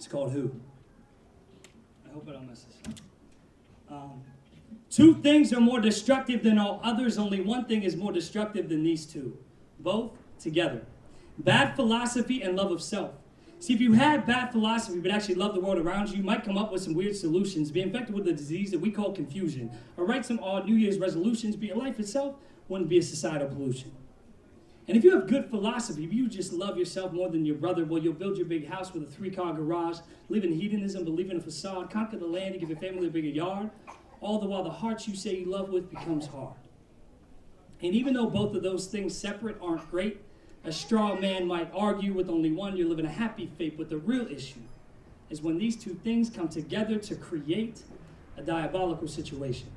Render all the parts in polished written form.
It's called Who. I hope I don't mess this up. Two things are more destructive than all others. Only one thing is more destructive than these two. Both together. Bad philosophy and love of self. See, if you had bad philosophy but actually love the world around you, you might come up with some weird solutions, be infected with a disease that we call confusion, or write some odd New Year's resolutions, but your life itself wouldn't be a societal pollution. And if you have good philosophy, if you just love yourself more than your brother, well, you'll build your big house with a 3-car garage, live in hedonism, believe in a facade, conquer the land, and give your family a bigger yard, all the while the heart you say you love with becomes hard. And even though both of those things separate aren't great, a straw man might argue with only one, you're living a happy fate, but the real issue is when these two things come together to create a diabolical situation.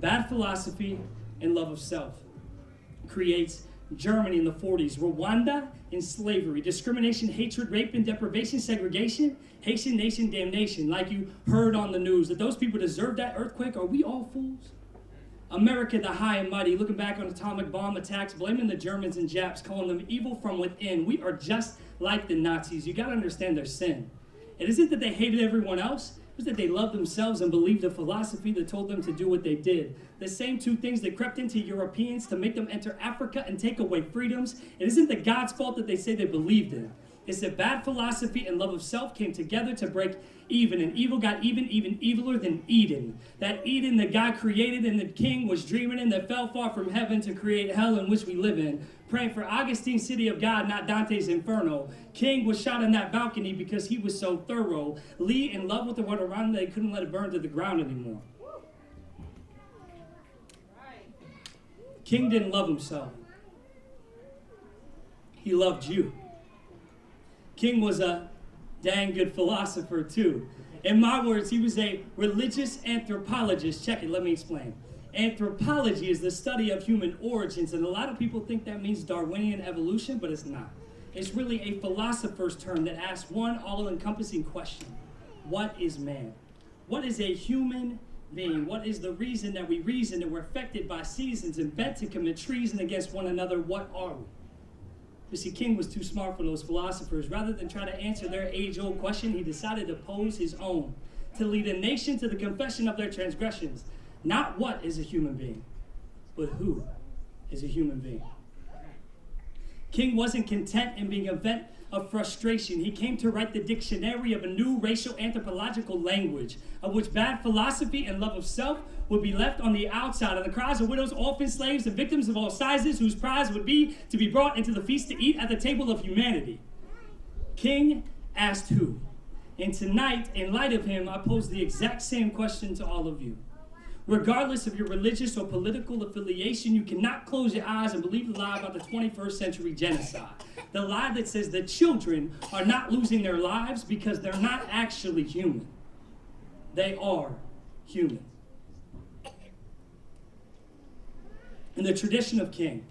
Bad philosophy and love of self creates Germany in the 40s, Rwanda in slavery, discrimination, hatred, rape, and deprivation, segregation, Haitian nation damnation, like you heard on the news, that those people deserve that earthquake. Are we all fools? America the high and mighty, looking back on atomic bomb attacks, blaming the Germans and Japs, calling them evil from within. We are just like the Nazis. You got to understand their sin. It isn't that they hated everyone else. It was that they loved themselves and believed a philosophy that told them to do what they did. The same two things that crept into Europeans to make them enter Africa and take away freedoms. It isn't the God's fault that they say they believed in. It's that bad philosophy and love of self came together to break even, and evil got even eviler than Eden. That Eden that God created and the king was dreaming in, that fell far from heaven to create hell in which we live in. Praying for Augustine's city of God, not Dante's Inferno. King was shot in that balcony because he was so thorough. Lee in love with the world around him, they couldn't let it burn to the ground anymore. King didn't love himself. He loved you. King was a dang good philosopher too. In my words, he was a religious anthropologist. Check it, let me explain. Anthropology is the study of human origins, and a lot of people think that means Darwinian evolution, but it's not. It's really a philosopher's term that asks one all-encompassing question. What is man? What is a human being? What is the reason that we reason and we're affected by seasons and bent to commit treason against one another? What are we? You see, King was too smart for those philosophers. Rather than try to answer their age-old question, he decided to pose his own, to lead a nation to the confession of their transgressions. Not what is a human being, but who is a human being. King wasn't content in being a vent of frustration. He came to write the dictionary of a new racial anthropological language, of which bad philosophy and love of self would be left on the outside, and the cries of widows, orphans, slaves, and victims of all sizes, whose prize would be to be brought into the feast to eat at the table of humanity. King asked who? And tonight, in light of him, I pose the exact same question to all of you. Regardless of your religious or political affiliation, you cannot close your eyes and believe the lie about the 21st century genocide. The lie that says that children are not losing their lives because they're not actually human. They are human. In the tradition of King,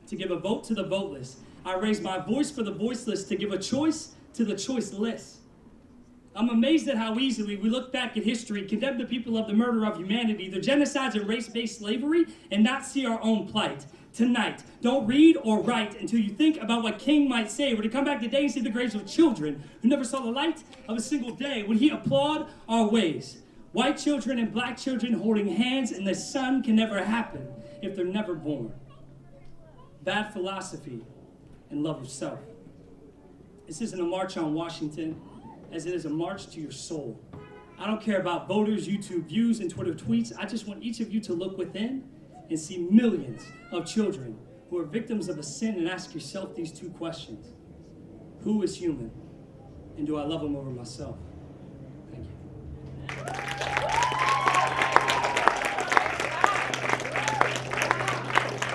to give a vote to the voteless, I raise my voice for the voiceless to give a choice to the choiceless. I'm amazed at how easily we look back at history, condemn the people of the murder of humanity, the genocides and race-based slavery, and not see our own plight. Tonight, don't read or write until you think about what King might say. Would he come back today and see the graves of children who never saw the light of a single day? Would he applaud our ways? White children and black children holding hands in the sun can never happen if they're never born. Bad philosophy and love of self. This isn't a march on Washington, as it is a march to your soul. I don't care about voters, YouTube views, and Twitter tweets. I just want each of you to look within and see millions of children who are victims of a sin and ask yourself these two questions. Who is human? And do I love him over myself?